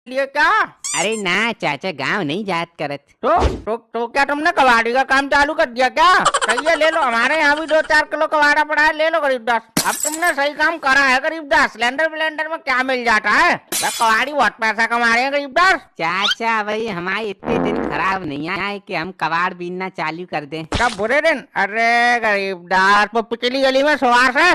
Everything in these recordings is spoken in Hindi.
लिए क्या? अरे ना चाचा, गांव नहीं जात करत। तो क्या तुमने कबाड़ी का काम चालू कर दिया क्या? सही है, ले लो, हमारे यहाँ भी 2-4 किलो कबाड़ा पड़ा है, ले लो गरीबदास। अब तुमने सही काम करा है गरीबदास। सिलेंडर विलेंडर में क्या मिल जाता है? कबाड़ी बहुत पैसा कमा रहे हैं गरीबदास। चाचा भाई, हमारे इतने दिन खराब नहीं आए कि हम कबाड़ बीनना चालू कर दें। कब बुरे दिन? अरे गरीबदास, वो पिछली गली में सुहास है,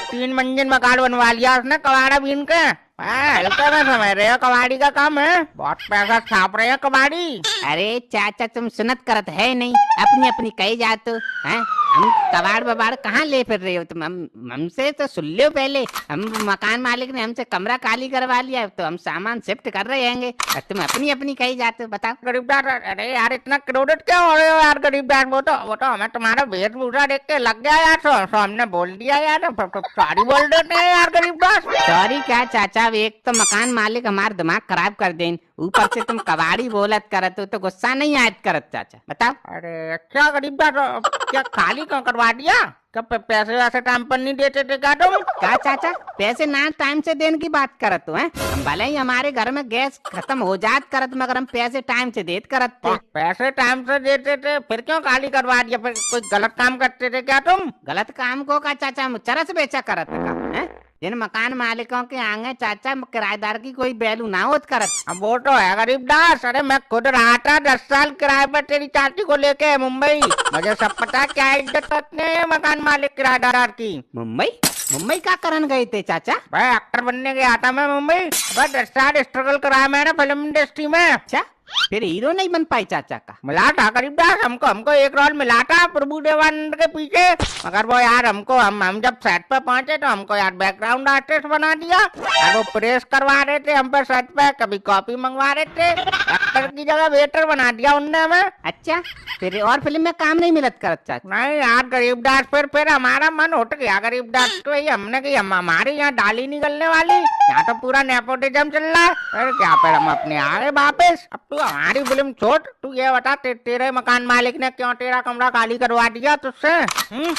3 मंजिल मकान बनवा लिया उसने कबाड़ा बीन के। हल्का में समझ रहे हो, कबाड़ी का काम है, बहुत पैसा छाप रहे हैं कबाड़ी। अरे चाचा, तुम सुनत करत है नहीं, अपनी अपनी कही जात हो हैं? हम कबाड़ बबाड़ कहाँ ले फिर रहे हो तुम? हमसे तो सुन लो पहले। हम मकान मालिक ने हमसे कमरा खाली करवा लिया, तो हम सामान शिफ्ट कर रहे हैं। तुम अपनी अपनी कही जाते हो, बताओ। गरीबदास, अरे यार इतना क्रोडिट क्यों हो रहे हो यार गरीबदास? वो तो हमें तुम्हारा वेशभूषा देख के लग गया यार, तो हमने बोल दिया यार, सॉरी बोल देते हैं यार गरीबदास। सॉरी क्या चाचा, एक तो मकान मालिक हमारा दिमाग खराब कर दें, ऊपर से तुम कबाड़ी बोलत करत हो, तो गुस्सा नहीं आयत करत चाचा, बताओ। अरे क्या गरीबदास, क्या खाली क्यों करवा दिया? कब पैसे वैसे टाइम पर नहीं देते थे क्या तुम? क्या चाचा, पैसे ना टाइम से देने की बात करत हो? हम भले ही हमारे घर में गैस खत्म हो जात करत, मगर हम पैसे टाइम से देत करत थे। पैसे टाइम से देते थे, फिर क्यों खाली करवा दिया? फिर कोई गलत काम करते थे क्या तुम? गलत काम को का चाचा, हम चरस बेचा करत का है? जिन मकान मालिकों के आगे चाचा किराएदार की कोई वैल्यू ना होत करत। अब वो तो है गरीबदास, अरे मैं खुद रहा था 10 साल किराए पर तेरी चाची को लेके मुंबई, मुझे सब पता क्या इज्जत करते हैं मकान मालिक किराएदार की। मुंबई? मुंबई क्या करन गए थे चाचा? भाई एक्टर बनने गया था मैं मुंबई, 10 साल स्ट्रगल कराया मैंने फिल्म इंडस्ट्री में। अच्छा, फिर हीरो नहीं बन पाई चाचा का? मिला था गरीबदास, हमको एक रोल मिला था प्रभु देवानंद के पीछे, मगर वो यार हम जब सेट पे पहुंचे तो हमको यार बैकग्राउंड आर्टिस्ट बना दिया। वो प्रेस करवा रहे थे हम पे सेट पे, कभी कॉपी मंगवा रहे थे, एक्टर की जगह वेटर बना दिया उनने हमें। अच्छा, फिर और फिल्म में काम नहीं मिलत करत चाचा? नहीं यार गरीबदास, फिर हमारा मन उठ गया गरीबदास, तो ये हमने की हमारी यहाँ डाली निकलने वाली, यहाँ तो पूरा नेपोटिज्म चल रहा है, फिर क्या, फिर हम अपने आ गए वापिस। अब तू हमारी फिल्म छोड़, तू ये बता तेरे मकान मालिक ने क्यों तेरा कमरा खाली करवा दिया तुझसे?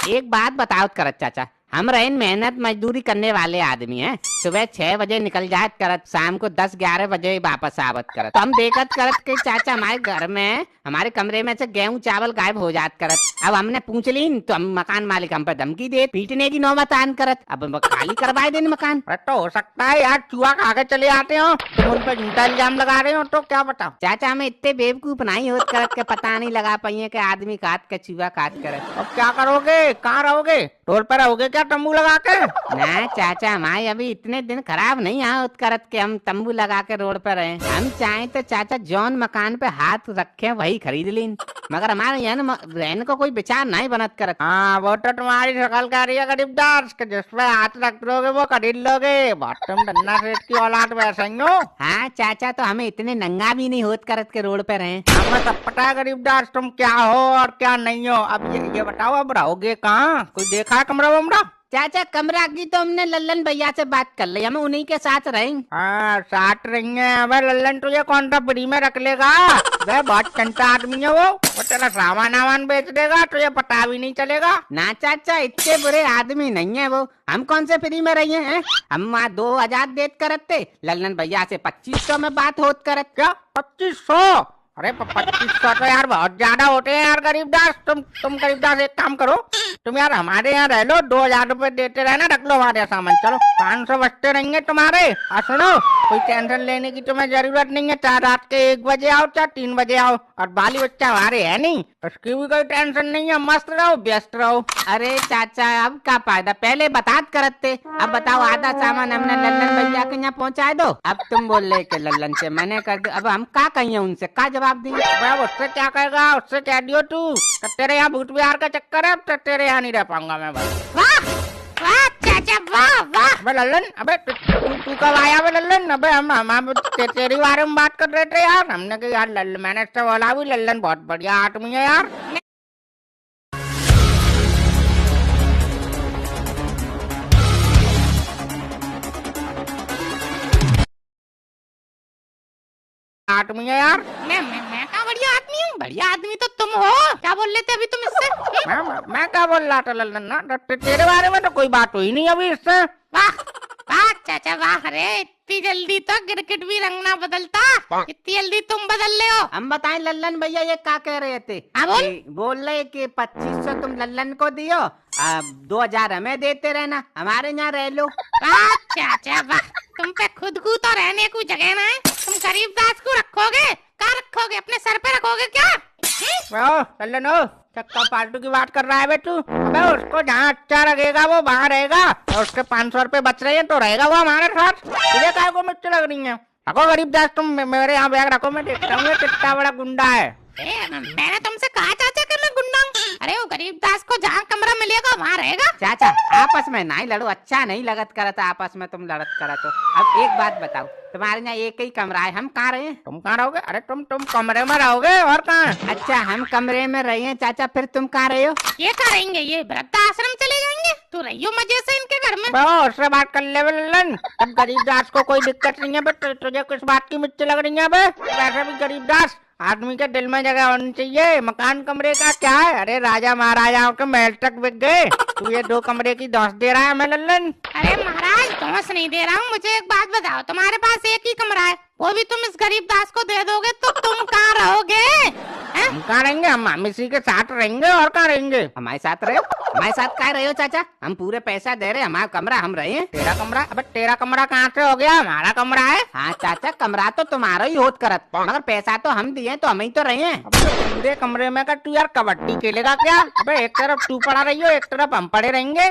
एक बात बताओ करत चाचा, हम रहे मेहनत मजदूरी करने वाले आदमी हैं। सुबह 6 बजे निकल जात करत, शाम को 10-11 बजे वापस आवत करत। तो हम देखत करत के चाचा हमारे घर में, हमारे कमरे में से गेहूं चावल गायब हो जात करत। अब हमने पूछ ली तो हम मकान मालिक हम पर धमकी दे, पीटने की नौबत आन करत। अब खाली करवाए देने मकान। तो हो सकता है यार चूहा खा के चले आते हो, तुम उन पर झूठा इल्जाम लगा रहे हो, तो क्या बताओ? चाचा, हमें इतने बेवकूफ नहीं होत करत के पता नहीं लगा पाइए कि आदमी काट के चूहा काट करत। अब क्या करोगे, कहाँ रहोगे? टोल पर रहोगे क्या तंबू लगा के? ना चाचा, हमारे अभी इतने दिन खराब नहीं होत करत के हम तंबू लगा के रोड पर रहे। हम चाहे तो चाचा जौन मकान पे हाथ रखे वही खरीद लीन, मगर हमारे यहाँ रहने को कोई विचार नहीं बनत करत। हाँ, वो तो तुम्हारी शकल कह रही है गरीबदास के जिसमें हाथ रख लोगे वो खरीद लोगे, बहुत तुम धन्ना सेठ की औलाद वैसे ही हो। हाँ चाचा, तो हमें इतने नंगा भी नहीं होत करत के रोड पे रहे। हमें सब पता है गरीबदास तुम क्या हो और क्या नहीं हो। अब ये बताओ, अब रहोगे कहाँ? कोई देखा है कमरा वमरा? चाचा, कमरा की तो हमने लल्लन भैया से बात कर ली, हम उन्हीं के साथ रहेंगे। हाँ, साथ रही है। अब लल्लन तुझे कौन सा फ्री में रख लेगा? वह बहुत चंटा आदमी है वो तेरा सामान वामान बेच देगा, तुझे पता भी नहीं चलेगा। ना चाचा, इतने बुरे आदमी नहीं है वो, हम कौन से फ्री में रही हैं? हम वहाँ 2000 देत करत थे, लल्लन भैया से 2500 में बात होत करत। क्या 2500? अरे 2500 तो यार बहुत ज्यादा होते हैं यार गरीबदास। तुम गरीबदास एक काम करो, तुम यार हमारे यहाँ रह लो, 2000 रुपए देते रहना, रख लो हमारे सामान, चलो 500 बचते रहेंगे तुम्हारे। और सुनो, कोई टेंशन लेने की तुम्हें जरूरत नहीं है, चाहे रात के 1 बजे आओ चाहे 3 बजे आओ, और बाली बच्चा हमारे है नहीं, उसकी भी कोई टेंशन नहीं है, मस्त रहो व्यस्त रहो। अरे चाचा, अब क्या फायदा, पहले बतात करत थे, अब बताओ आधा सामान हमने लल्लन भैया के यहाँ पहुँचा दो, अब तुम बोल रहे कि लल्लन से मैंने कर दो, अब हम क्या कहिए उनसे, क्या जवाब देंगे? उससे क्या कहेगा, उससे कह दियो तू तेरे यहाँ भूत बिहार का चक्कर है, तो तेरे यहाँ नहीं रह पाऊंगा मैं बस। वाह वाह चाचा, वाह वाह। अबे लल्लन, अबे तू कब आया? अबे लल्लन, अबे हम तेरी बारे में बात कर रहे थे यार, हमने कहा यार लल्लन, मैंने इससे बोला भी लल्लन बहुत बढ़िया आदमी है यार। आदमी है यार। मैं क्या बढ़िया आदमी हूँ? बढ़िया आदमी तो तुम हो, क्या बोल लेते अभी तुम इससे? मैं क्या बोल रहा था लल्लन ना, तेरे बारे में तो कोई बात हुई नहीं अभी इससे। वाह वाह चाचा वाह, अरे इतनी जल्दी तो क्रिकेट भी रंग ना बदलता, इतनी जल्दी तुम बदल ले हो। हम बताएं लल्लन भैया ये क्या कह रहे थे? हाँ बोल। बोल रहे कि 2500 तुम लल्लन को दियो, 2000 हमें देते रहना, हमारे यहाँ रह लो। वाह चाचा वाह, तुम पे खुद को तो रहने को जगह ना है, तुम गरीबदास को रखोगे? कहाँ रखोगे, अपने सर पे रखोगे क्या? ओ लल्लन ओ, चक्का फालतू की बात कर रहा है बे तू। अबे उसको जहाँ अच्छा लगेगा वो वहाँ रहेगा, और उसके 500 रुपए बच रहे हैं तो रहेगा वो हमारे साथ। तुझे काय को मिर्च लग रही है? रखो गरीबदास, तुम मेरे यहाँ बैग रखो, मैं देखता हूँ ये कितना बड़ा गुंडा है। मैंने तुमसे कहा चाचा कि मैं गुंडा हूँ? अरे वो गरीबदास को जहाँ कमरा मिलेगा वहाँ रहेगा। चाचा आपस में नहीं लड़ो, अच्छा नहीं लगत करत आपस में तुम लड़त करत हो। अब एक बात बताओ, तुम्हारे यहाँ एक ही कमरा है, हम कहाँ रहे? तुम कहाँ रहोगे? अरे तुम कमरे में रहोगे और कहाँ? अच्छा हम कमरे में रहे हैं चाचा, फिर तुम कहाँ रहे हो? ये करेंगे, ये वृद्धाश्रम चले जाएंगे, तू रहियो मजे से इनके घर में। उससे बात कर ले लल्लन, अब गरीबदास को कोई दिक्कत नहीं है बे, तुझे किस बात की मिर्च लग रही है बे? वैसे भी गरीबदास आदमी के दिल में जगह होनी चाहिए, मकान कमरे का क्या है? अरे राजा महाराजाओं के महल तक बिक गए, तू ये 2 कमरे की धौंस दे रहा है हमें लल्लन? अरे महाराज धौंस नहीं दे रहा हूँ, मुझे एक बात बताओ, तुम्हारे पास एक ही कमरा है, वो भी तुम इस गरीबदास को दे दोगे तो तुम कहाँ रहोगे? हम कहाँ रहेंगे? हम इसी के साथ रहेंगे और कहाँ रहेंगे? हमारे साथ रहे हो? हमारे साथ क्या रहे हो चाचा? हम पूरे पैसा दे रहे, हमारा कमरा हम रहे हैं। तेरा कमरा? अबे तेरा कमरा कहाँ से हो गया? हमारा कमरा है। हाँ चाचा कमरा तो तुम्हारा ही होत करत, मगर पैसा तो हम दिए तो हम ही तो रहे हैं। अब तो पूरे कमरे में का तू यार कबड्डी खेलेगा क्या? अबे एक तरफ तू पड़ा रही हो, एक तरफ हम पड़े रहेंगे,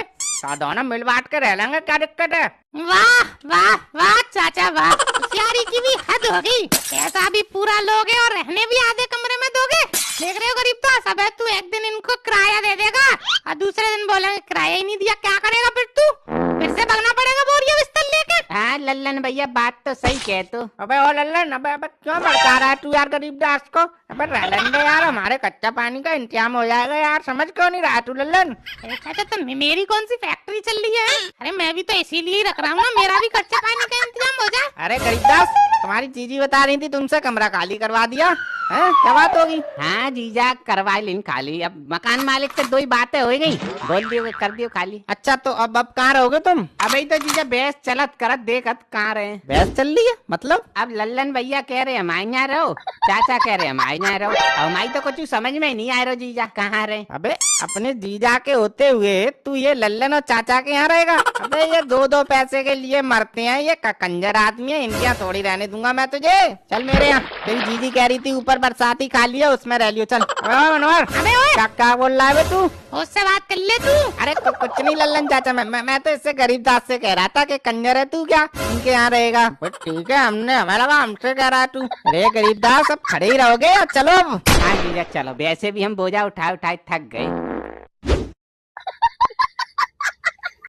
दोनों मिल बांट के रह लेंगे, क्या दिक्कत है? वाह वाह वाह चाचा वाह, होशियारी की भी हद होगी, पैसा भी पूरा लोगे और रहने भी आधे कमरे में दोगे। देख रहे हो गरीबदास, अब तू एक दिन इनको किराया दे देगा और दूसरे दिन बोलेंगे किराया ही नहीं दिया, क्या करेगा फिर तू? फिर से भागना पड़ेगा बोरिया बिस्तर लेके। हाँ लल्लन भैया बात तो सही कह तू। अबे ओ लल्लन, अबे क्यों भड़का रहा है तू यार गरीबदास को? अबे रह लेंगे यार, हमारे कच्चा पानी का इंतजाम हो जाएगा यार, समझ क्यों नहीं रहा तू लल्लन? चाचा तो मेरी कौन सी फैक्ट्री चल रही है? अरे मैं भी तो इसीलिए ही रख रहा हूँ ना, मेरा भी कच्चे पानी का इंतजाम हो जाए। अरे गरीबदास, तुम्हारी जीजी बता रही थी तुमसे कमरा खाली करवा दिया है, क्या बात होगी? हाँ जीजा करवा लिन खाली, अब मकान मालिक से 2 ही बातें हो गई, बोल दियो कर दियो खाली। अच्छा तो अब कहाँ रहोगे तुम? अब ही तो जीजा बहस चलत करत देखत कहाँ रहे। बहस चल रही है मतलब? अब लल्लन भैया कह रहे हमारे यहाँ रहो, चाचा कह रहे हमारे यहाँ रहो, अब हमारी तो कुछ समझ में नहीं आ रहा जीजा कहाँ रहे। अबे अपने जीजा के होते हुए तू ये लल्लन और चाचा के यहाँ रहेगा? अबे ये 2-2 पैसे के लिए मरते हैं, ये कंजर आदमी है, इनके यहाँ थोड़ी रहने दूंगा मैं तुझे। चल मेरे यहाँ, तेरी जीजी कह रही थी ऊपर बरसाती खा लिया, उसमें रह लियो। चल मनोहर, क्या बोल रहा है तू? उससे बात कर ले तू। अरे कुछ नहीं लल्लन चाचा, मैं तो इससे गरीबदास से कह रहा था कि कंजर है तू, क्या इनके यहाँ रहेगा? ठीक है, हमें लगा हमसे कह रहा है तू। अरे गरीबदास अब खड़े ही रहोगे, चलो अब। हाँ जीजा चलो, वैसे भी हम बोझा उठा उठाए थक गए।